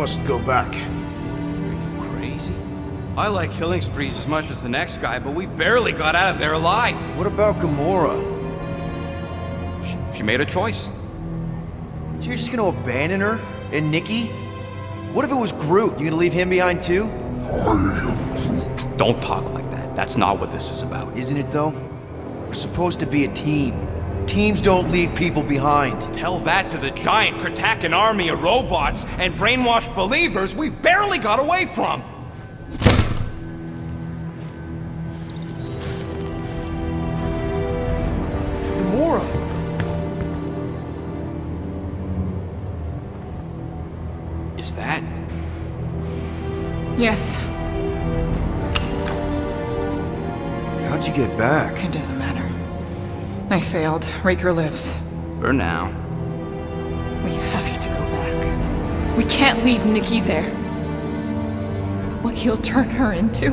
must go back. Are you crazy? I like killing sprees as much as the next guy, but we barely got out of there alive. What about Gamora? She made a choice. So you're just gonna abandon her? And Nikki? What if it was Groot? You gonna leave him behind too? Don't talk like that. That's not what this is about. Isn't it though? We're supposed to be a team. Teams don't leave people behind. Tell that to the giant Kratakan army of robots and brainwashed believers we barely got away from! Gamora! Is that? Yes. How'd you get back? It doesn't matter. I failed. Raker lives. For now. We have to go back. We can't leave Nikki there. What he'll turn her into?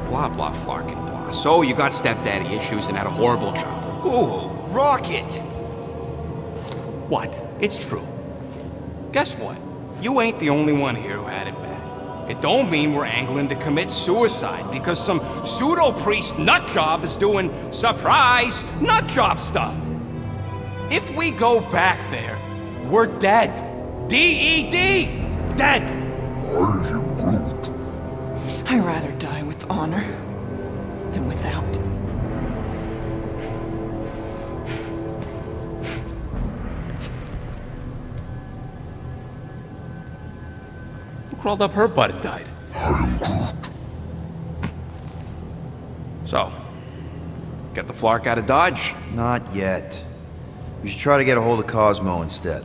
Blah blah flarkin blah. So you got stepdaddy issues and had a horrible childhood. Ooh. Rocket! What? It's true. Guess what? You ain't the only one here who had it bad. It don't mean we're angling to commit suicide because some pseudo-priest nutjob is doing surprise nutjob stuff. If we go back there, we're dead. D-E-D! Dead! I'd rather die with honor than without. Who crawled up her butt and died? So, get the Flark out of Dodge? Not yet. We should try to get a hold of Cosmo instead.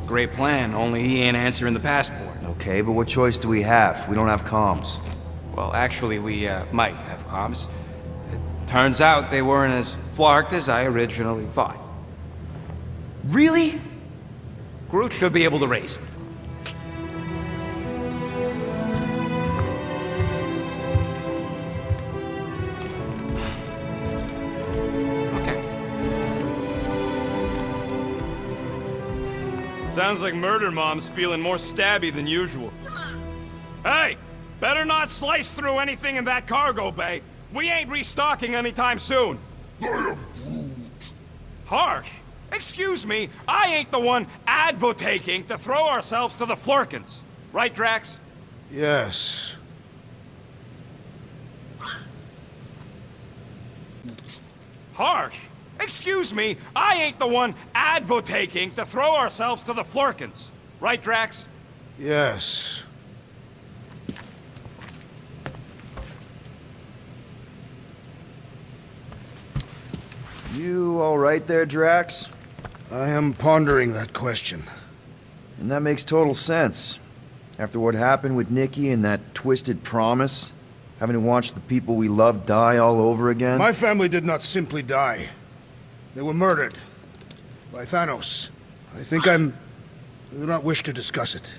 Great plan, only he ain't answering the passport. Okay, but what choice do we have? We don't have comms. Well, actually, we might have comms. It turns out they weren't as flarked as I originally thought. Really? Groot should be able to raise it. Okay. Sounds like Murder Mom's feeling more stabby than usual. Hey! Better not slice through anything in that cargo bay. We ain't restocking anytime soon. Harsh? Excuse me, I ain't the one advocating to throw ourselves to the Flurkins. Right, Drax? Yes. Harsh? Excuse me, I ain't the one advocating to throw ourselves to the Flurkins. Right, Drax? Yes. You all right there, Drax? I am pondering that question. And that makes total sense. After what happened with Nikki and that twisted promise, having to watch the people we love die all over again. My family did not simply die. They were murdered. By Thanos. I do not wish to discuss it.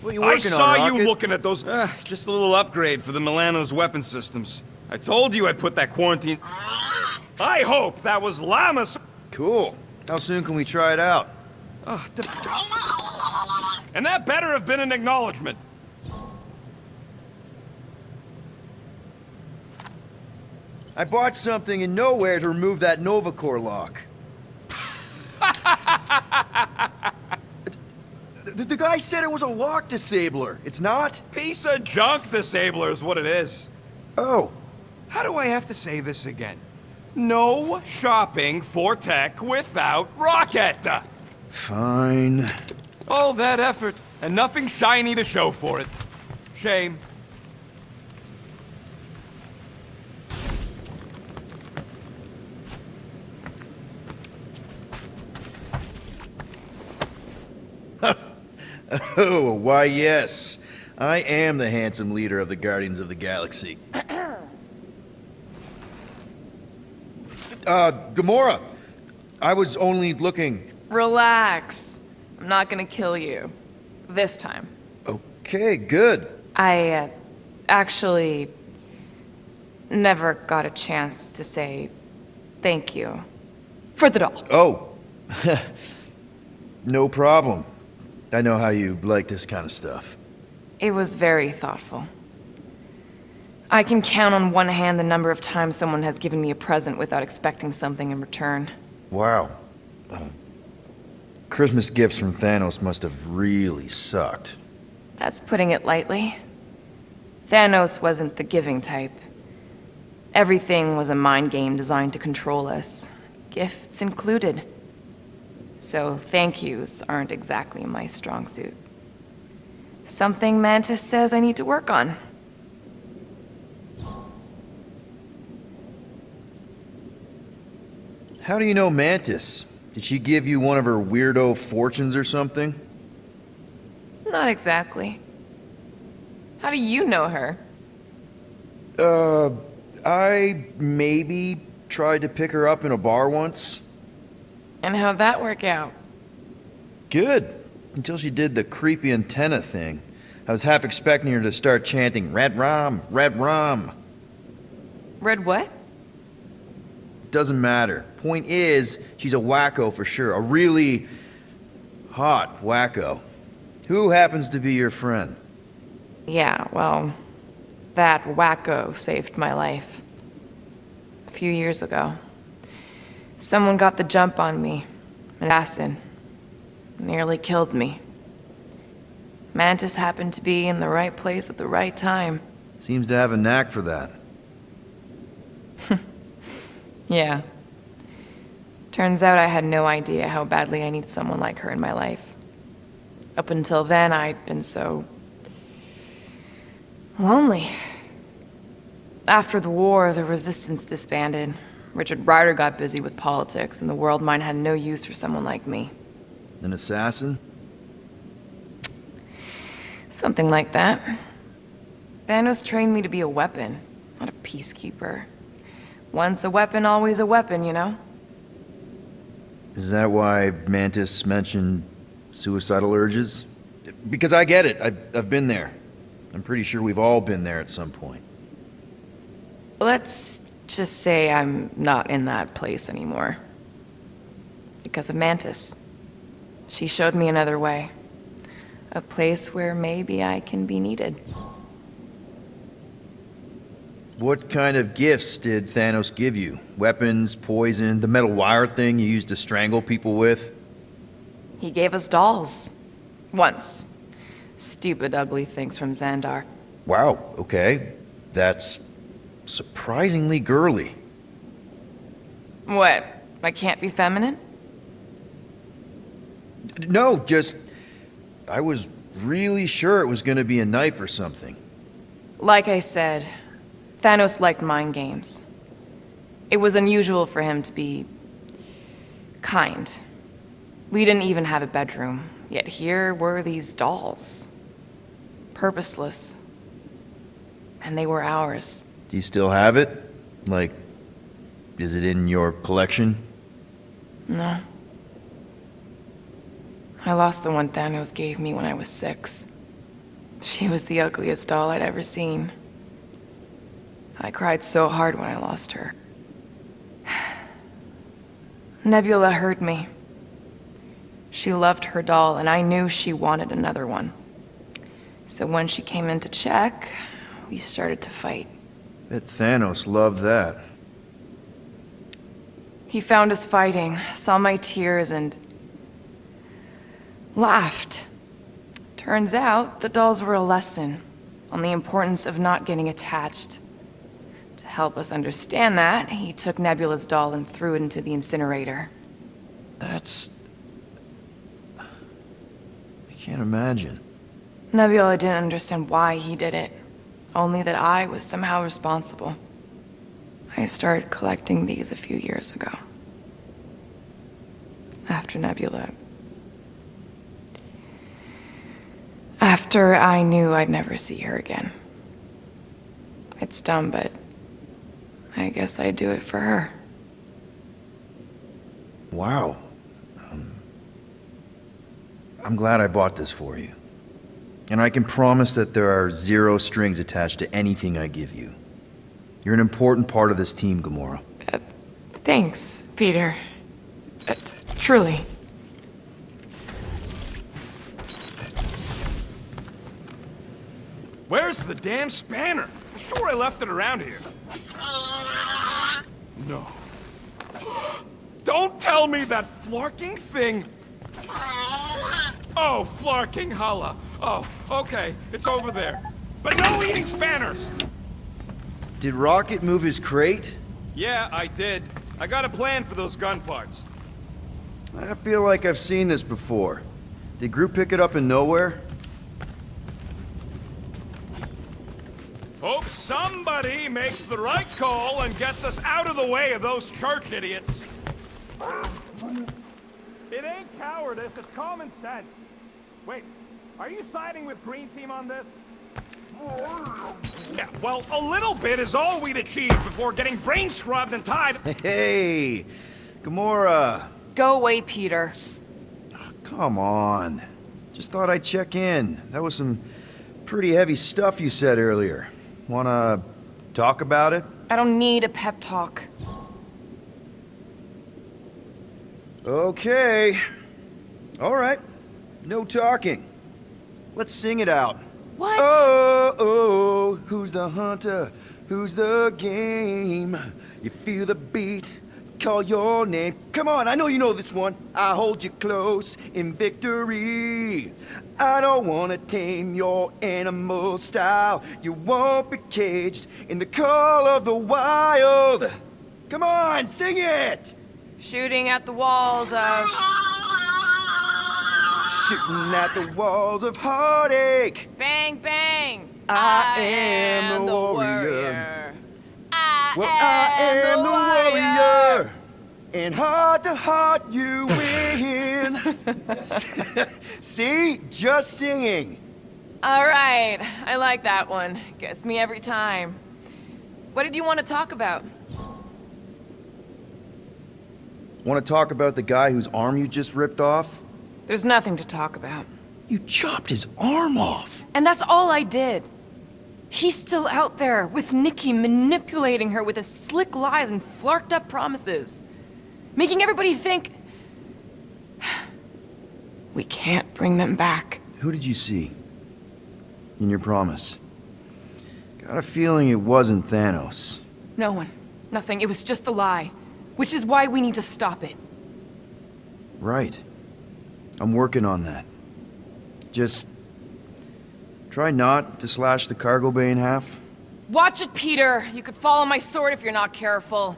What are you I working saw on, you Rocket? looking at those... just a little upgrade for the Milano's weapon systems. I told you I'd put that quarantine... I hope that was Llama's... Cool. How soon can we try it out? And that better have been an acknowledgement. I bought something in nowhere to remove that Nova Core lock. The guy said it was a lock disabler. It's not? Piece of junk disabler is what it is. Oh. How do I have to say this again? No shopping for tech without Rocket! Fine. All that effort, and nothing shiny to show for it. Shame. Oh, why yes. I am the handsome leader of the Guardians of the Galaxy. Gamora, I was only looking... Relax. I'm not gonna kill you. This time. Okay, good. I actually never got a chance to say thank you for the doll. Oh, no problem. I know how you like this kind of stuff. It was very thoughtful. I can count on one hand the number of times someone has given me a present without expecting something in return. Wow. Christmas gifts from Thanos must have really sucked. That's putting it lightly. Thanos wasn't the giving type. Everything was a mind game designed to control us, gifts included. So thank yous aren't exactly my strong suit. Something Mantis says I need to work on. How do you know Mantis? Did she give you one of her weirdo fortunes or something? Not exactly. How do you know her? I maybe tried to pick her up in a bar once. And how'd that work out? Good. Until she did the creepy antenna thing. I was half expecting her to start chanting, "Red rum, red rum." Red what? Doesn't matter. Point is, she's a wacko for sure. A really hot wacko. Who happens to be your friend? Yeah, well, that wacko saved my life. A few years ago. Someone got the jump on me. An assassin. Nearly killed me. Mantis happened to be in the right place at the right time. Seems to have a knack for that. Yeah. Turns out I had no idea how badly I need someone like her in my life. Up until then, I'd been so lonely. After the war, the resistance disbanded. Richard Ryder got busy with politics, and the world mind had no use for someone like me. An assassin? Something like that. Thanos trained me to be a weapon, not a peacekeeper. Once a weapon, always a weapon, you know? Is that why Mantis mentioned suicidal urges? Because I get it. I've been there. I'm pretty sure we've all been there at some point. Let's just say I'm not in that place anymore. Because of Mantis. She showed me another way. A place where maybe I can be needed. What kind of gifts did Thanos give you? Weapons, poison, the metal wire thing you used to strangle people with? He gave us dolls. Once. Stupid, ugly things from Xandar. Wow, okay. That's surprisingly girly. What? I can't be feminine? No, just... I was really sure it was gonna be a knife or something. Like I said, Thanos liked mind games. It was unusual for him to be kind. We didn't even have a bedroom, yet here were these dolls. Purposeless. And they were ours. Do you still have it? Like, is it in your collection? No. I lost the one Thanos gave me when I was 6. She was the ugliest doll I'd ever seen. I cried so hard when I lost her. Nebula heard me. She loved her doll, and I knew she wanted another one. So when she came in to check, we started to fight. Bet Thanos loved that. He found us fighting, saw my tears, and laughed. Turns out, the dolls were a lesson on the importance of not getting attached. To help us understand that, he took Nebula's doll and threw it into the incinerator. That's... I can't imagine. Nebula didn't understand why he did it, only that I was somehow responsible. I started collecting these a few years ago. After Nebula. After I knew I'd never see her again. It's dumb, but I guess I'd do it for her. Wow. I'm glad I bought this for you. And I can promise that there are 0 strings attached to anything I give you. You're an important part of this team, Gamora. Thanks, Peter. Truly. Where's the damn spanner? I'm sure I left it around here. No. Don't tell me that flarking thing... Oh, flarking holla. Oh, okay, it's over there. But no eating spanners! Did Rocket move his crate? Yeah, I did. I got a plan for those gun parts. I feel like I've seen this before. Did Groot pick it up in nowhere? Hope somebody makes the right call and gets us out of the way of those church idiots. It ain't cowardice, it's common sense. Wait, are you siding with Green Team on this? Yeah, well, a little bit is all we'd achieve before getting brain scrubbed and tied. Hey, Gamora. Go away, Peter. Come on. Just thought I'd check in. That was some pretty heavy stuff you said earlier. Wanna talk about it? I don't need a pep talk. Okay. All right. No talking. Let's sing it out. What? Oh, oh, who's the hunter? Who's the game? You feel the beat, call your name. Come on, I know you know this one. I hold you close in victory. I don't wanna tame your animal style. You won't be caged in the call of the wild. Come on, sing it! Shooting at the walls of... Shooting at the walls of heartache. Bang, bang! I am the warrior. I am the warrior. And heart to heart you win. See? Just singing. All right, I like that one. Gets me every time. What did you want to talk about? Want to talk about the guy whose arm you just ripped off? There's nothing to talk about. You chopped his arm off. And that's all I did. He's still out there with Nikki manipulating her with his slick lies and flarked up promises. Making everybody think... we can't bring them back. Who did you see? In your promise? Got a feeling it wasn't Thanos. No one. Nothing. It was just a lie. Which is why we need to stop it. Right. I'm working on that. Just... try not to slash the cargo bay in half. Watch it, Peter! You could fall on my sword if you're not careful.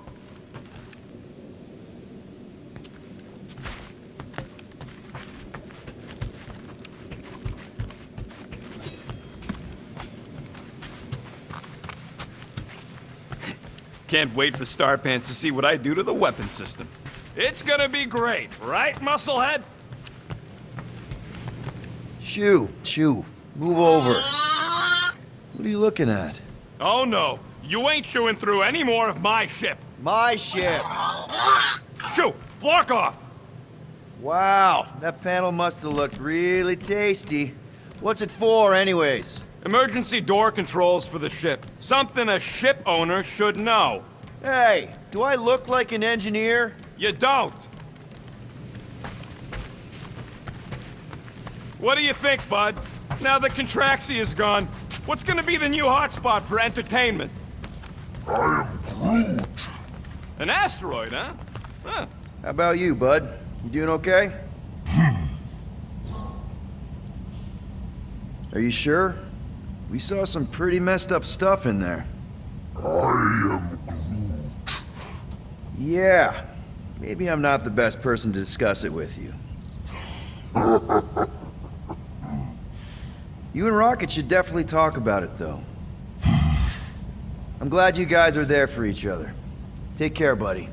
Can't wait for Starpants to see what I do to the weapon system. It's gonna be great, right, Musclehead? Shoo. Move over. What are you looking at? Oh no, you ain't chewing through any more of my ship. My ship! Shoo, flark off! Wow, that panel must have looked really tasty. What's it for, anyways? Emergency door controls for the ship. Something a ship owner should know. Hey, do I look like an engineer? You don't. What do you think, bud? Now that Contraxi is gone, what's gonna be the new hotspot for entertainment? I am Groot. An asteroid, huh? Huh. How about you, bud? You doing okay? Are you sure? We saw some pretty messed up stuff in there. I am Groot. Yeah. Maybe I'm not the best person to discuss it with you. You and Rocket should definitely talk about it, though. I'm glad you guys are there for each other. Take care, buddy.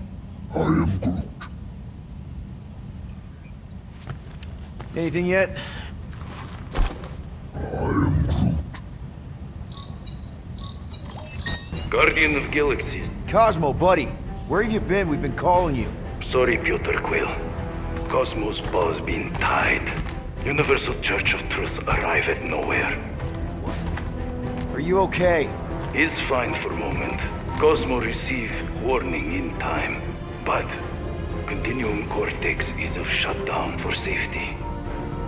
I am Groot. Anything yet? I am Groot. Guardian of Galaxies. Cosmo, buddy. Where have you been? We've been calling you. Sorry, Piotr Quill. Cosmos ball's been tied. Universal Church of Truth arrive at nowhere. Are you okay? He's fine for a moment. Cosmo receive warning in time, but Continuum Cortex is of shutdown for safety.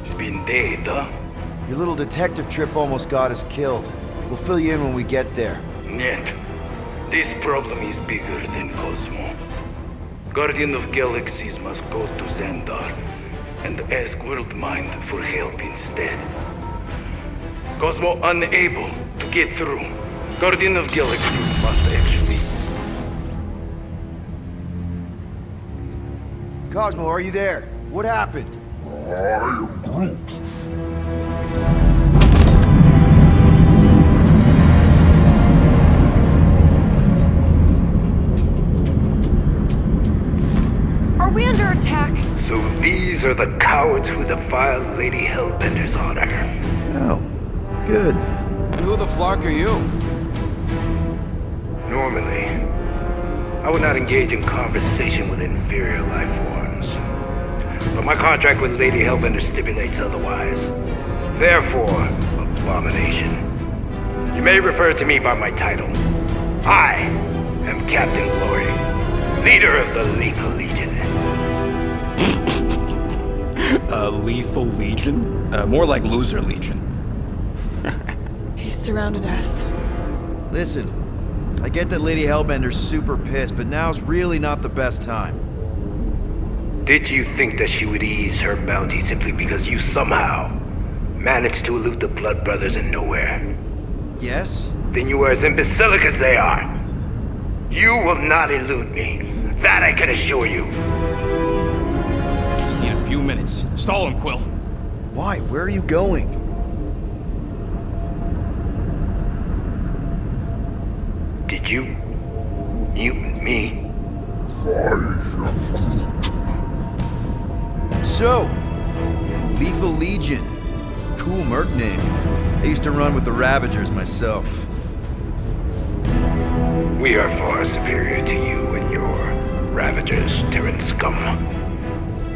It's been dead, huh? Your little detective trip almost got us killed. We'll fill you in when we get there. Yet, this problem is bigger than Cosmo. Guardian of Galaxies must go to Xandar and ask Worldmind for help instead. Cosmo unable to get through. Guardian of Galaxies must actually... Cosmo, are you there? What happened? Are we under attack? So these are the cowards who defile Lady Hellbender's honor. Oh, good. And who the flark are you? Normally, I would not engage in conversation with inferior life forms. But my contract with Lady Hellbender stipulates otherwise. Therefore, abomination. You may refer to me by my title. I am Captain Glory, leader of the Lethal Legion. Lethal Legion? More like Loser Legion. He surrounded us. Listen, I get that Lady Hellbender's super pissed, but now's really not the best time. Did you think that she would ease her bounty simply because you somehow managed to elude the Blood Brothers in nowhere? Yes? Then you are as imbecilic as they are. You will not elude me. That I can assure you. I just need a few minutes. Stall him, Quill. Why? Where are you going? Did you mute me? So, Lethal Legion. Cool merc name. I used to run with the Ravagers myself. We are far superior to you and your Ravagers, Terran scum.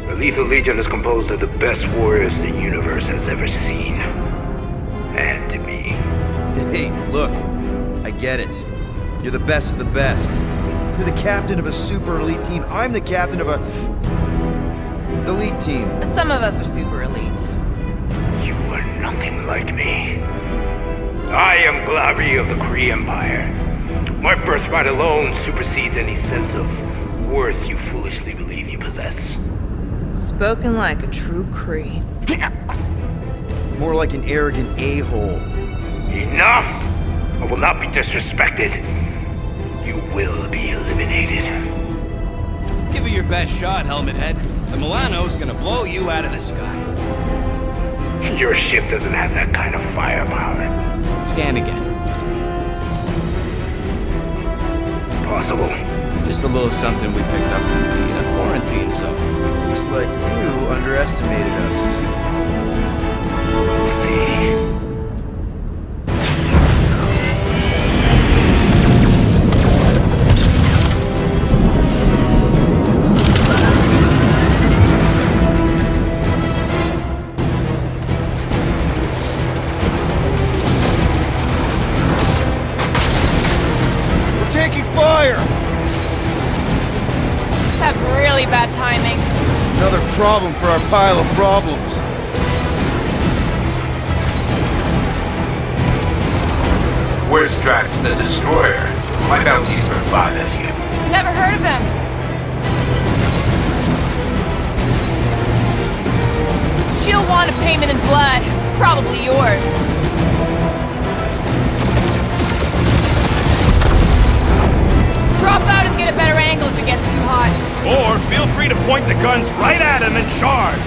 The Lethal Legion is composed of the best warriors the universe has ever seen. And me. Hey, look. I get it. You're the best of the best. You're the captain of a super elite team. I'm the captain of a... elite team. Some of us are super elite. You are nothing like me. I am Glary of the Kree Empire. My birthright alone supersedes any sense of worth you foolishly believe you possess. Spoken like a true Kree. More like an arrogant a-hole. Enough! I will not be disrespected. You will be eliminated. Give it your best shot, Helmet Head. The Milano's gonna blow you out of the sky. Your ship doesn't have that kind of firepower. Scan again. Possible. Just a little something we picked up in the quarantine zone. Looks like you underestimated us. We'll see. That's really bad timing. Another problem for our pile of problems. Where's Drax the Destroyer? My bounty's for 5 of you. Never heard of him. She'll want a payment in blood. Probably yours. Drop out and get a better angle if it gets too hot. Or feel free to point the guns right at him and charge.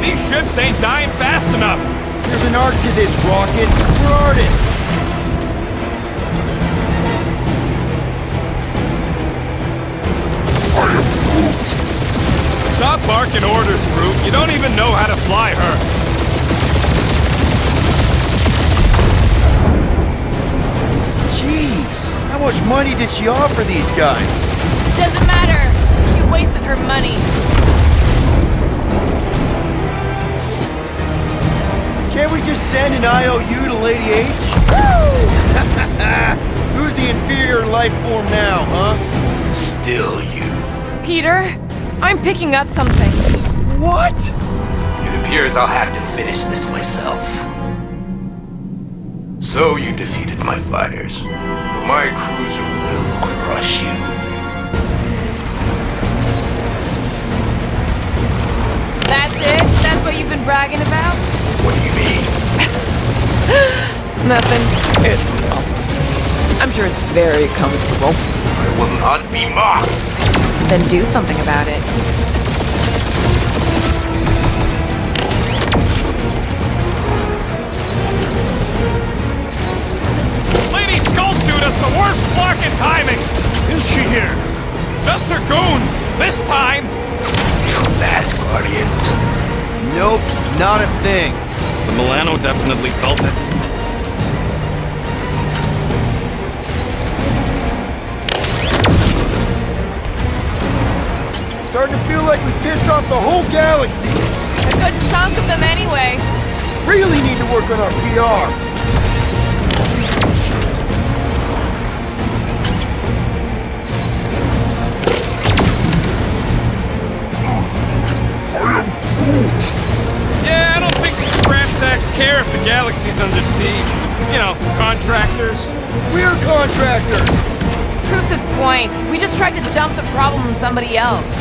These ships ain't dying fast enough. There's an art to this, Rocket. We're artists. Stop barking orders, Groot. You don't even know how to fly her. Jeez, how much money did she offer these guys? Doesn't matter. wasted her money. Can't we just send an IOU to Lady H? Who's the inferior life form now, huh? Still you. Peter, I'm picking up something. What? It appears I'll have to finish this myself. So you defeated my fighters. My cruiser will crush you. That's it? That's what you've been bragging about? What do you mean? Nothing. I'm sure it's very comfortable. I will not be mocked. Then do something about it. Lady Skullsuit has the worst blocking timing! Is she here? Just her goons! This time! Feel that, Guardians? Nope, not a thing. The Milano definitely felt it. Starting to feel like we pissed off the whole galaxy. A good chunk of them anyway. Really need to work on our PR. Yeah, I don't think these scrap sacks care if the galaxy's under siege. You know, contractors. We're contractors. Proves his point. We just tried to dump the problem on somebody else.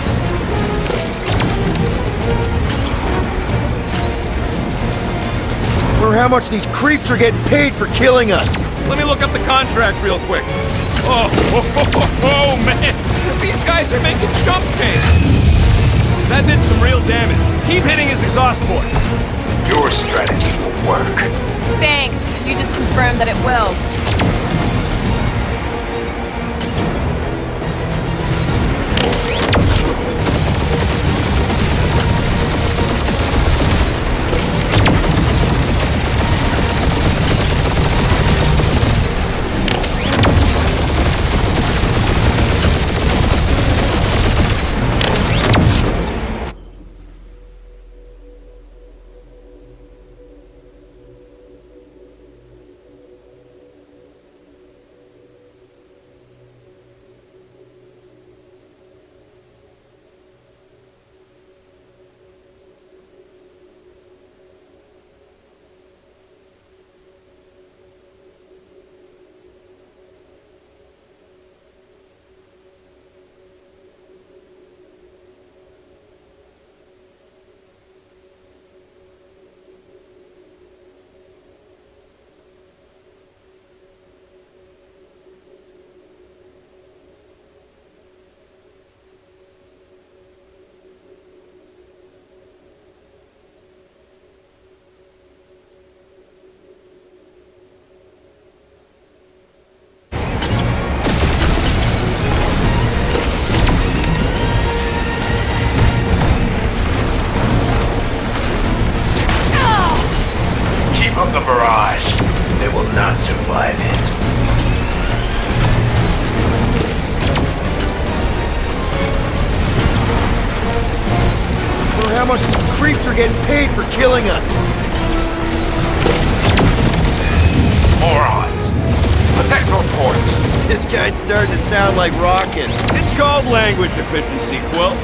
Or how much these creeps are getting paid for killing us. Let me look up the contract real quick. Oh, man. These guys are making jump cakes. That did some real damage. Keep hitting his exhaust ports. Your strategy will work. Thanks. You just confirmed that it will. The barrage. They will not survive it. Or how much these creeps are getting paid for killing us. Morons. Protect your ports. This guy's starting to sound like Rocket. It's called language efficiency, Quill.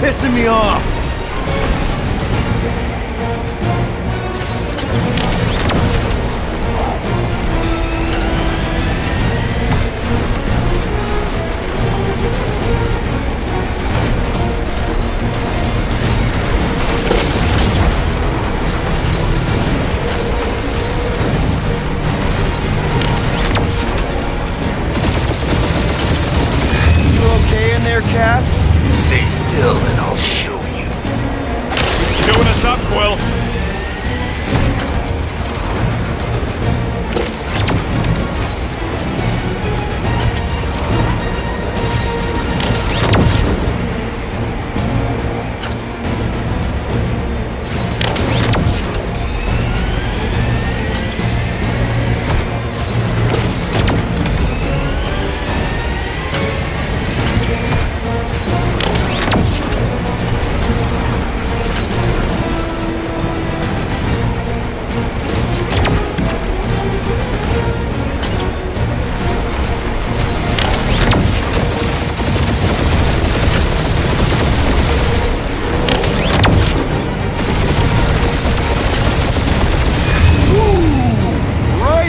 Pissing me off. there, Cap? Stay still and I'll show you. Chewing us up, Quill.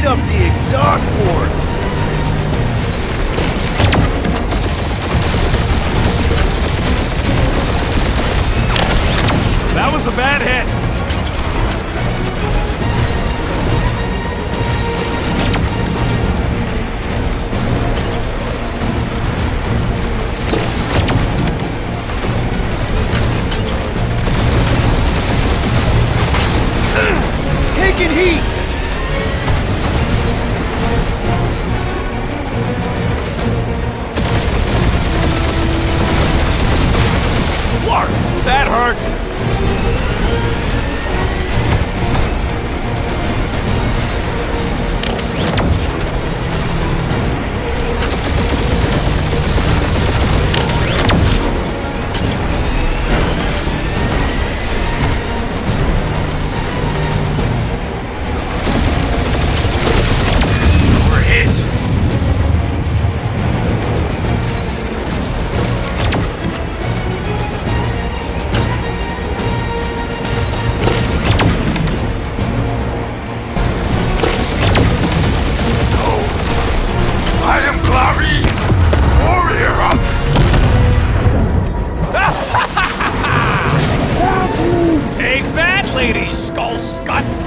Up the exhaust port! That was a bad hit. Taking heat! That hurt! We're hit!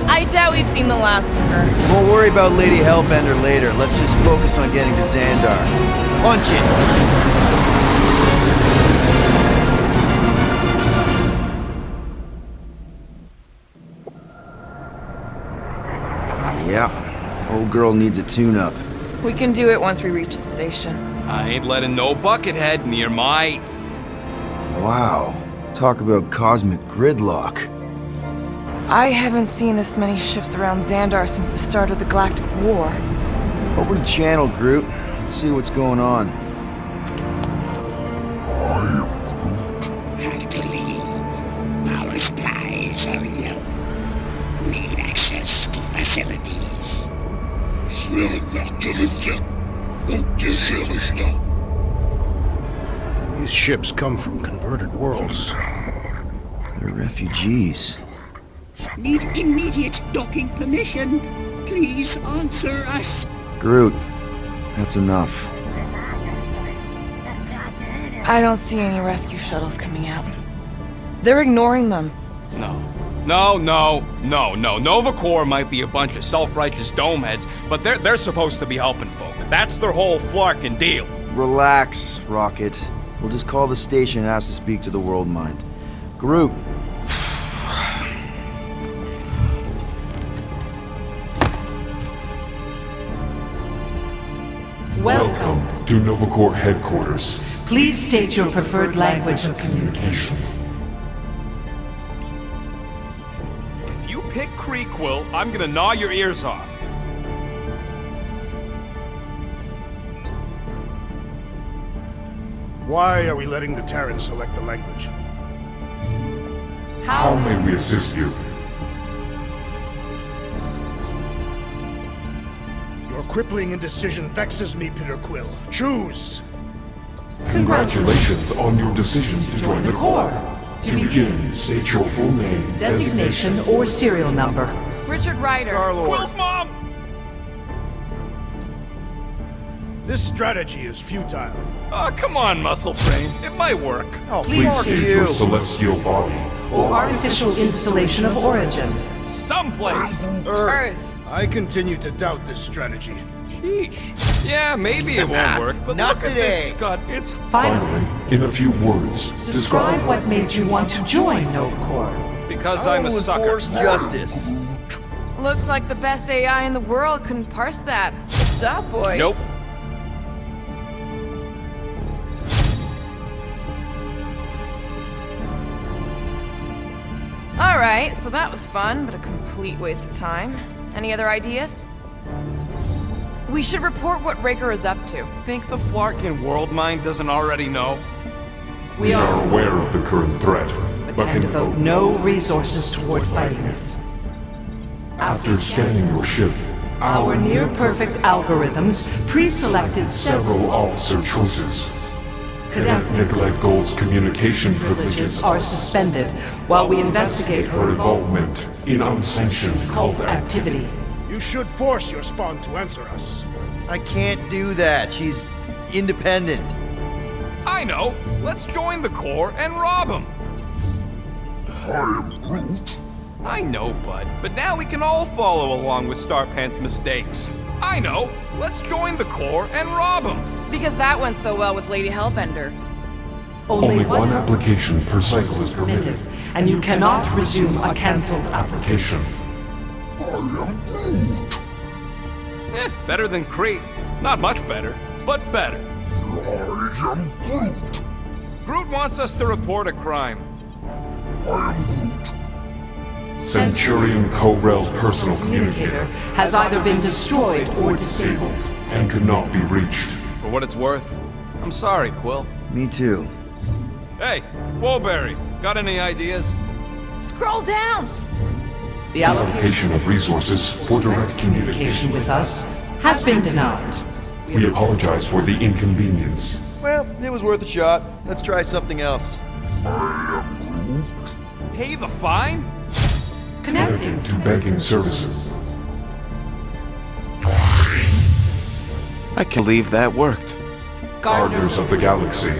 I doubt we've seen the last of her. We'll worry about Lady Hellbender later. Let's just focus on getting to Xandar. Punch it! Yeah, old girl needs a tune-up. We can do it once we reach the station. I ain't letting no buckethead near my... Wow, talk about cosmic gridlock. I haven't seen this many ships around Xandar since the start of the Galactic War. Open the channel, Groot. Let's see what's going on. Hard to leave. Our spies are young. Need access to facilities. These ships come from converted worlds. They're refugees. Need immediate docking permission. Please answer us. Groot, that's enough. I don't see any rescue shuttles coming out. They're ignoring them. No. Nova Corps might be a bunch of self-righteous domeheads, but they're supposed to be helping folk. That's their whole flarkin' deal. Relax, Rocket. We'll just call the station and ask to speak to the World Mind. Groot. Welcome to Nova Corps headquarters. Please state your preferred language of communication. If you pick Kree, Quill, I'm gonna gnaw your ears off. Why are we letting the Terrans select the language? How may we assist you? Your crippling indecision vexes me, Peter Quill. Choose! Congratulations on your decision to join the Corps. To begin, state your full name, Designation or serial number. Richard Ryder. Star-Lord. Quill's mom! This strategy is futile. Oh, come on, muscle frame. It might work. Oh, Please fuck state you. your celestial body. Or artificial installation of origin. Someplace. Earth. I continue to doubt this strategy. Sheesh. Yeah, maybe it won't work, but Not look at today. this scut. It's... Finally, In a few words, Describe what made you want to join Nova Corps. Because I I'm a want to sucker. enforce justice. Looks like the best AI in the world couldn't parse that. Good job, boys. Nope. Alright, so that was fun, but a complete waste of time. Any other ideas? We should report what Raker is up to. Think the Flarkin world mind doesn't already know? we are aware of the current threat, but And devote no resources toward fighting it. after scanning your ship, Our near-perfect algorithms pre-selected several officer choices. Cadet Nicolette Gold's communication privileges privileges are suspended while we investigate her her involvement in unsanctioned cult cult activity. You should force your spawn to answer us. I can't do that. She's independent. I know. Let's join the Corps and rob them. I know, bud, but now we can all follow along with Starpant's mistakes. I know. Let's join the Corps and rob them. Because that went so well with Lady Hellbender. Only one application per cycle is permitted. And you cannot resume a cancelled Application. Better than Crete. Not much better, but better. Groot wants us to report a crime. Centurion Co-Rel's personal communicator has either been destroyed or disabled. and could not be reached. For what it's worth, I'm sorry, Quill. Me too. Hey, Woolberry, got any ideas? Scroll down! The allocation Allocation of resources for direct communication. with us has been denied. We apologize for the inconvenience. Well, it was worth a shot. Let's try something else. Pay the fine? Connecting to banking services. I can't believe that worked. Gardeners of the Galaxy.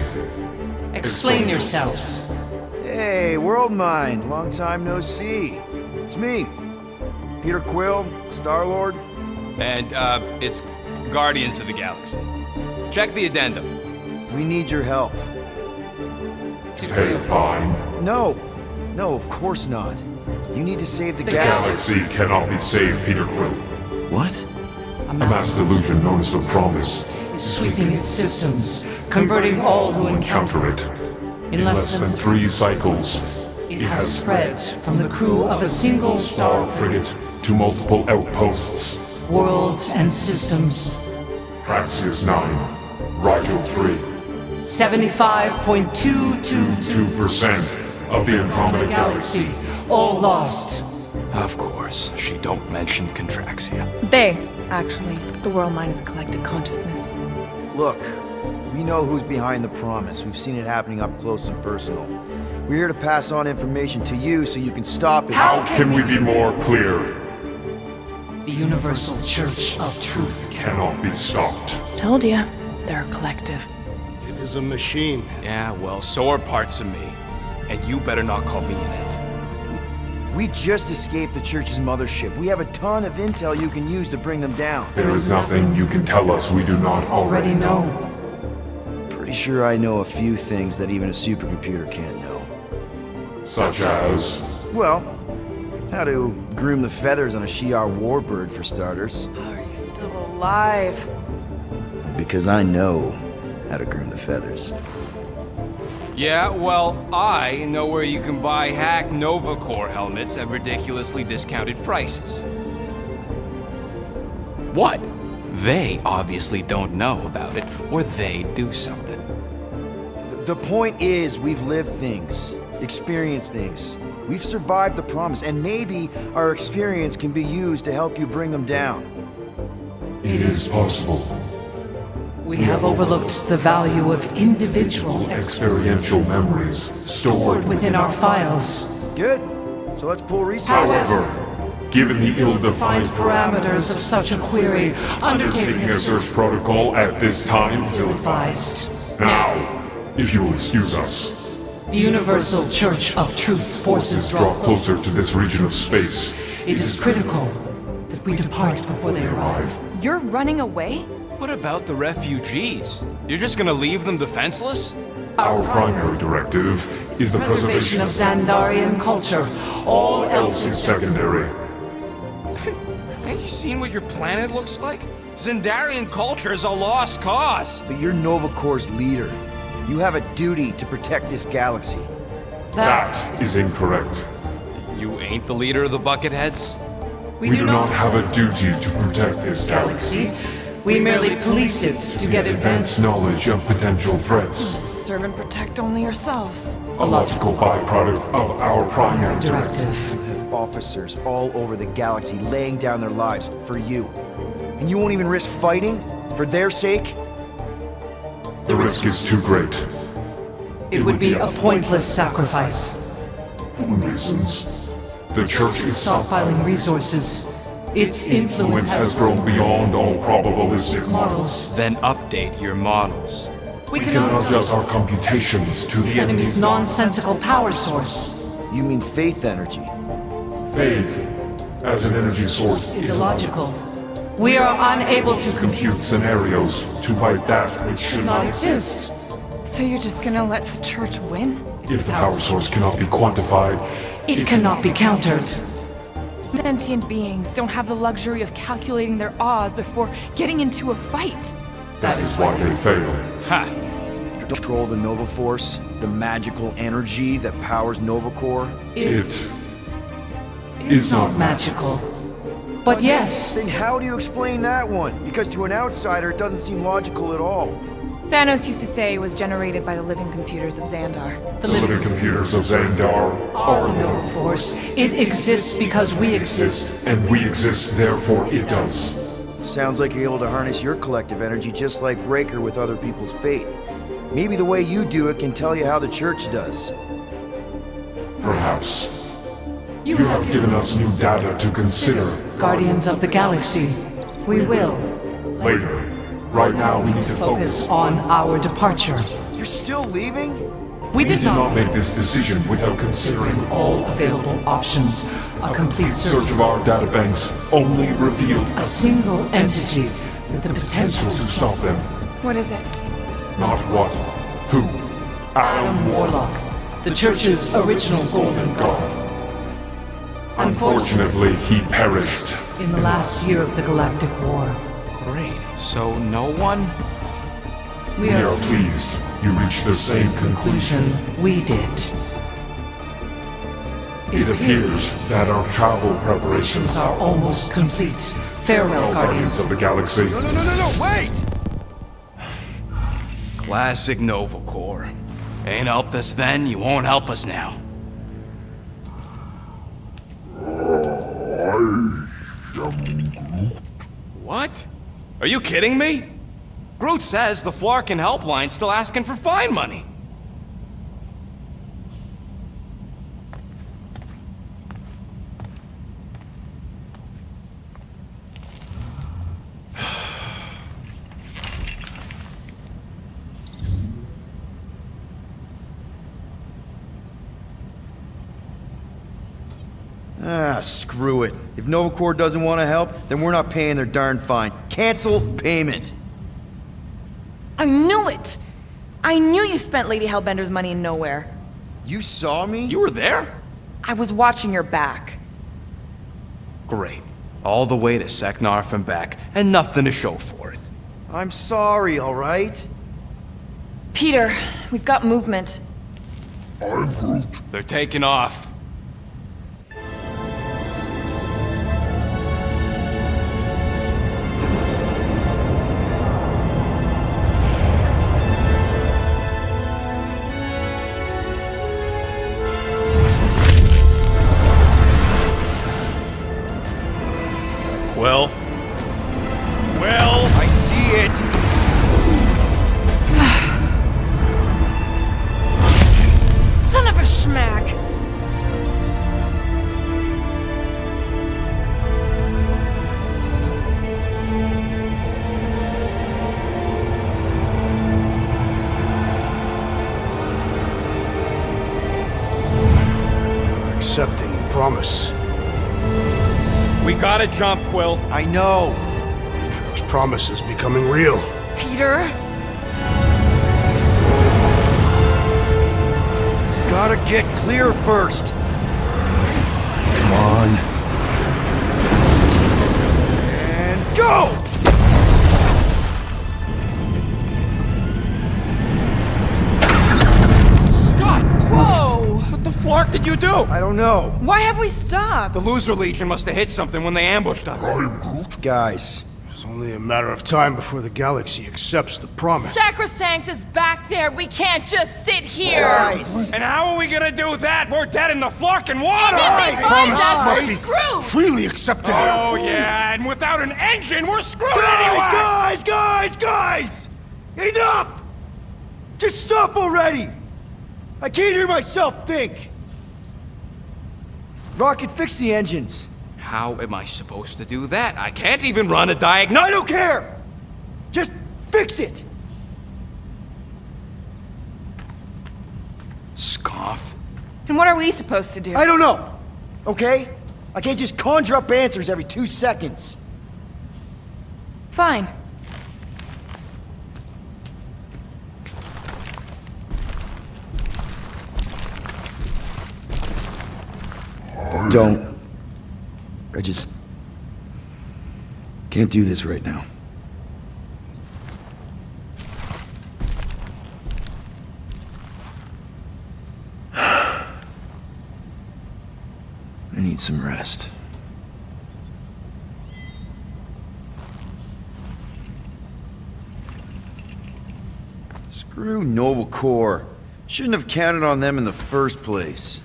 Explain yourselves. Hey, World Mind. Long time no see. It's me, Peter Quill, Star-Lord. And, it's Guardians of the Galaxy. Check the addendum. We need your help. To pay a fine. No, of course not. You need to save the Galaxy cannot be saved, Peter Quill. What? A mass delusion known as the Promise. Sweeping its systems, converting all who encounter Counter it. in less than 3 cycles, it has spread from the crew of a single star frigate to multiple outposts. worlds and systems. Praxis 9, Rigel 3. 75.222 2% of the Andromeda Galaxy. all lost. Of course, she don't mention Contraxia. They, actually. The world mind is a collective consciousness. Look, we know who's behind the Promise. We've seen it happening up close and personal. We're here to pass on information to you so you can stop it. How can we be more clear? The Universal Church of Truth. Cannot be stopped. Told ya. They're a collective. It is a machine. Yeah, well, so are parts of me. And you better not call me in it. We just escaped the Church's mothership. We have a ton of intel you can use to bring them down. There is nothing you can tell us we do not Already know. Pretty sure I know a few things that even a supercomputer can't know. Such as... Well, how to groom the feathers on a Shi'ar warbird, for starters. Are you still alive? Because I know how to groom the feathers. Yeah, well, I know where you can buy hack Nova Corps helmets at ridiculously discounted prices. What? They obviously don't know about it, or they'd do something. The point is, we've lived things, experienced things. We've survived the Promise, and maybe our experience can be used to help you bring them down. It is possible. We have overlooked the value of individual Experiential memories stored within our files. Good. So let's pull resources. However, given the ill-defined Parameters of such a query, undertaking undertaking a search protocol at this time, advised. now, if you will excuse us, The Universal Church of Truth's forces draw closer to this region of space. It is critical that we depart before they arrive. You're running away? What about the refugees? You're just gonna leave them defenseless? Our primary directive is the preservation of Xandarian culture. All else is secondary. Ain't you seen what your planet looks like? Xandarian culture is a lost cause. But you're Nova Corps' leader. You have a duty to protect this galaxy. That is incorrect. You ain't the leader of the Bucketheads? We do not have a duty to protect this galaxy. We merely police it to get Advanced knowledge of potential threats. Serve and protect only yourselves. A logical byproduct of our primary directive. You have officers all over the galaxy laying down their lives for you. And you won't even risk fighting? For their sake? The risk is too great. It would be a pointless sacrifice. For reasons. The Church is Stockpiling resources. Its influence has grown beyond all probabilistic models. Then update your models. We cannot adjust our computations to the enemy's nonsensical power source. You mean faith energy? Faith, as an energy source, is illogical. We are unable to compute scenarios to fight that which should not exist. So you're just gonna let the Church win? If the power source cannot be quantified, it cannot be countered. Sentient beings don't have the luxury of calculating their odds before getting into a fight. That is why they fail. Ha! Control the Nova Force, the magical energy that powers Nova Corps. It is not magical. But yes. Then how do you explain that one? Because to an outsider, it doesn't seem logical at all. Thanos used to say it was generated by the living computers of Xandar. The living computers of Xandar are the Nova Force. It exists because we exist. And we exist, therefore it does. Sounds like you're able to harness your collective energy just like Raker with other people's faith. Maybe the way you do it can tell you how the Church does. Perhaps. You have given us new data to consider. Guardians of the Galaxy. We will. Later. Right now we need to focus on our departure. You're still leaving? We did not make this decision without considering all available options. A complete search of our databanks only revealed a single entity with the potential to stop them. What is it? Not what. Who? Adam Warlock, the Church's original Golden God. Unfortunately, he perished in the last year of the Galactic War. Great. So no one? We are pleased you reached the same conclusion we did. It appears that our travel preparations are almost complete. Farewell, Guardians of the Galaxy. No, wait! Classic Nova Corps. Ain't helped us then, you won't help us now. What? Are you kidding me? Groot says the Flarkin helpline's still asking for fine money. Ah, screw it. If Nova Corps doesn't want to help, then we're not paying their darn fine. Cancel payment. I knew it! I knew you spent Lady Hellbender's money in nowhere. You saw me? You were there? I was watching your back. Great. All the way to Seknarf and back, and nothing to show for it. I'm sorry, all right? Peter, we've got movement. I'm Groot. They're taking off. Quill? Quill? I see it! Son of a schmack! You're accepting the promise. We gotta jump, Quill. I know. Atrio's promise is becoming real. Peter? Gotta get clear first. Come on. And go! What the fuck did you do? I don't know. Why have we stopped? The Loser Legion must have hit something when they ambushed us. Guys. It's only a matter of time before the galaxy accepts the promise. Sacrosanct is back there. We can't just sit here. Guys. And how are we gonna do that? We're dead in the fucking water! And if they find us, must we're be screwed. freely accepted. Oh yeah, and without an engine, we're screwed anyway! Guys! Enough! Just stop already! I can't hear myself think! Rocket, fix the engines. How am I supposed to do that? I can't even run a diagnostic. I don't care! Just fix it! Scoff. And what are we supposed to do? I don't know, okay? I can't just conjure up answers every 2 seconds. Fine. Don't. I just can't do this right now. I need some rest. Screw Nova Corps. Shouldn't have counted on them in the first place.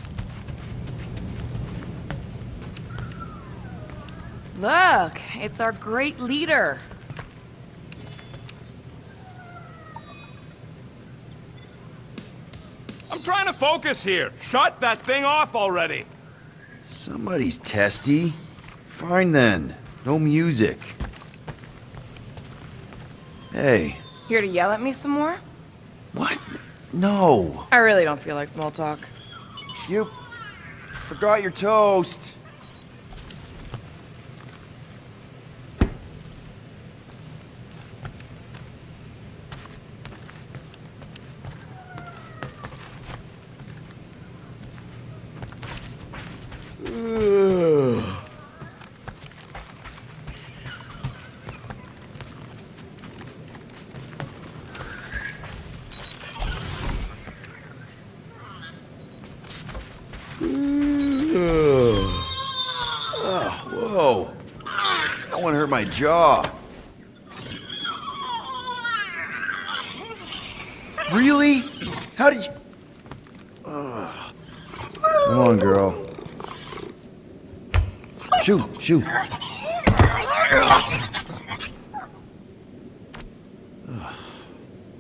Look, it's our great leader. I'm trying to focus here. Shut that thing off already. Somebody's testy. Fine then. No music. Hey. Here to yell at me some more? What? No. I really don't feel like small talk. You forgot your toast. Whoa. That one hurt my jaw. Really? How did you... Come on, girl. Shoo.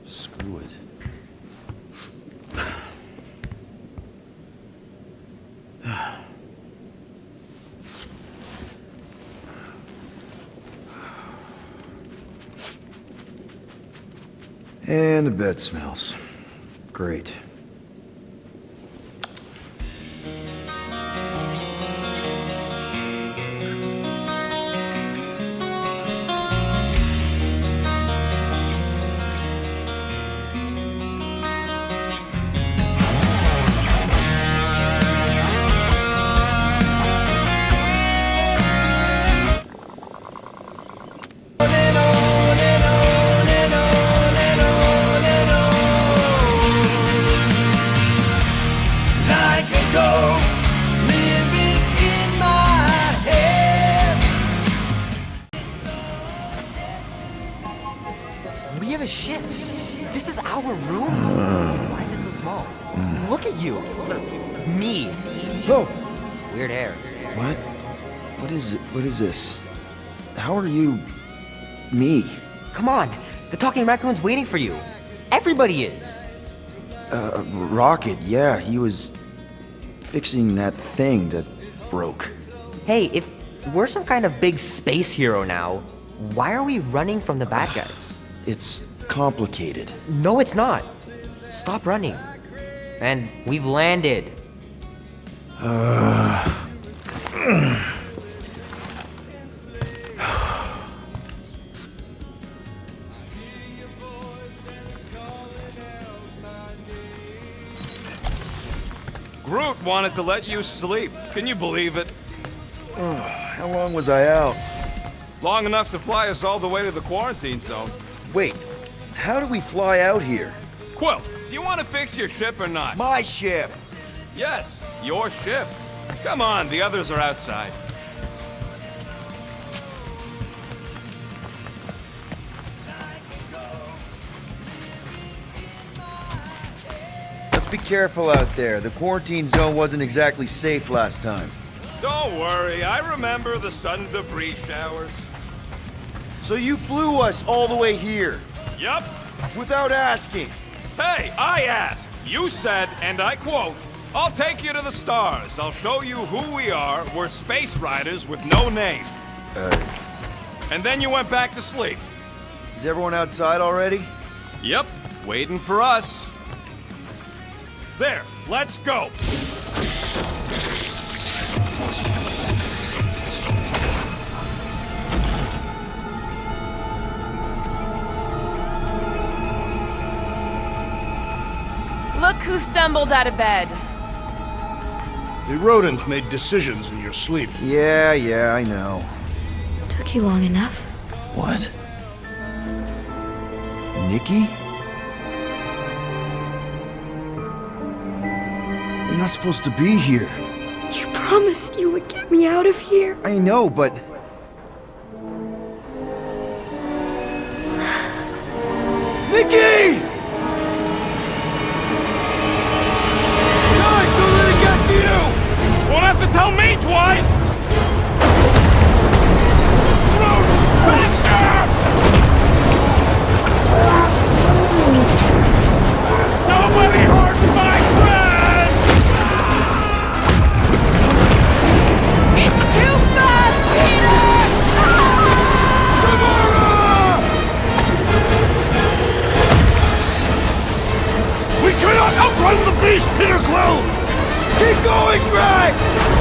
Screw it. And the bed smells. Great. We have a ship. This is our room. Why is it so small? Look at you. Me. Oh. Weird hair. What? What is it? What is this? How are you... me? Come on. The talking raccoon's waiting for you. Everybody is. Rocket, yeah, he was fixing that thing that broke. Hey, if we're some kind of big space hero now, why are we running from the bad guys? It's complicated. No, it's not. Stop running. And we've landed. Groot wanted to let you sleep. Can you believe it? How long was I out? Long enough to fly us all the way to the quarantine zone. Wait, how do we fly out here? Quill, do you want to fix your ship or not? My ship! Yes, your ship. Come on, the others are outside. Let's be careful out there. The quarantine zone wasn't exactly safe last time. Don't worry, I remember the sudden debris showers. So you flew us all the way here? Yup. Without asking? Hey, I asked. You said, and I quote, "I'll take you to the stars. I'll show you who we are. We're space riders with no name." And then you went back to sleep. Is everyone outside already? Yep, waiting for us. There, let's go. Look who stumbled out of bed. The rodent made decisions in your sleep. Yeah, I know. Took you long enough. What? Nikki? You're not supposed to be here. You promised you would get me out of here. I know, but... Nikki! Guys, don't let it get to you! Won't have to tell me twice! Run! Faster! Nobody hurts my friend! It's too fast, Peter! We cannot outrun the beast, Peter Quill! Keep going, Drax!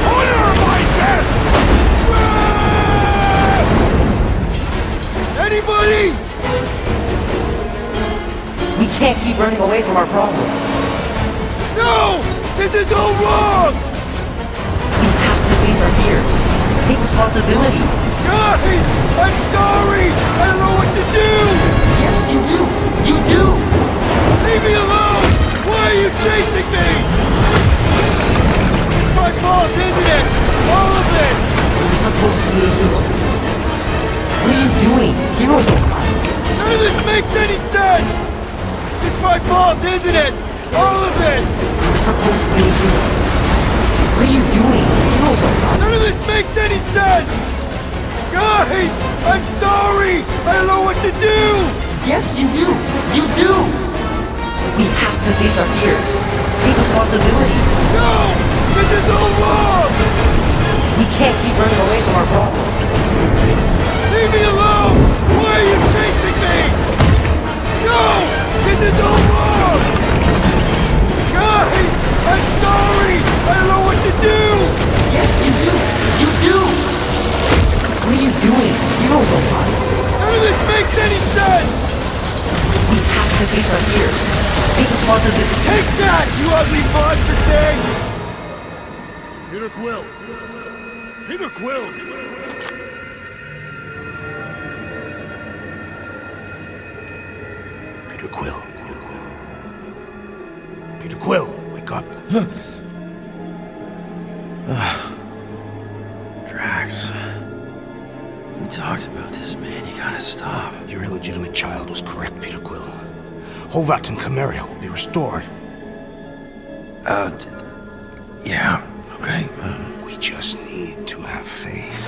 Honor my death! Drax! Anybody? We can't keep running away from our problems. No! This is all wrong! We have to face our fears. Take responsibility. Guys! I'm sorry! I don't know what to do! Yes, you do. You do. Leave me alone! Why are you chasing me? It's my fault, isn't it? All of it! We're supposed to be a hero. What are you doing? Heroes don't cry. None of this makes any sense! It's my fault, isn't it? All of it! We're supposed to be a hero. What are you doing? Heroes don't cry. None of this makes any sense! Guys! I'm sorry! I don't know what to do! Yes, you do. You do. We have to face our fears. Take responsibility. No! This is all wrong! We can't keep running away from our problems. Leave me alone! Why are you chasing me? No! This is all wrong! Guys! I'm sorry! I don't know what to do! Yes, you do! You do! What are you doing? Heroes don't cry. None of this makes any sense! We have to face our fears. Take responsibility. Take that, you ugly monster thing! Peter Quill! Peter Quill! Peter Quill. Peter Quill, wake up. Drax. We talked about this, man. You gotta stop. Your illegitimate child was correct, Peter Quill. Hovat and Cameria will be restored. Yeah, okay. We just need to have faith.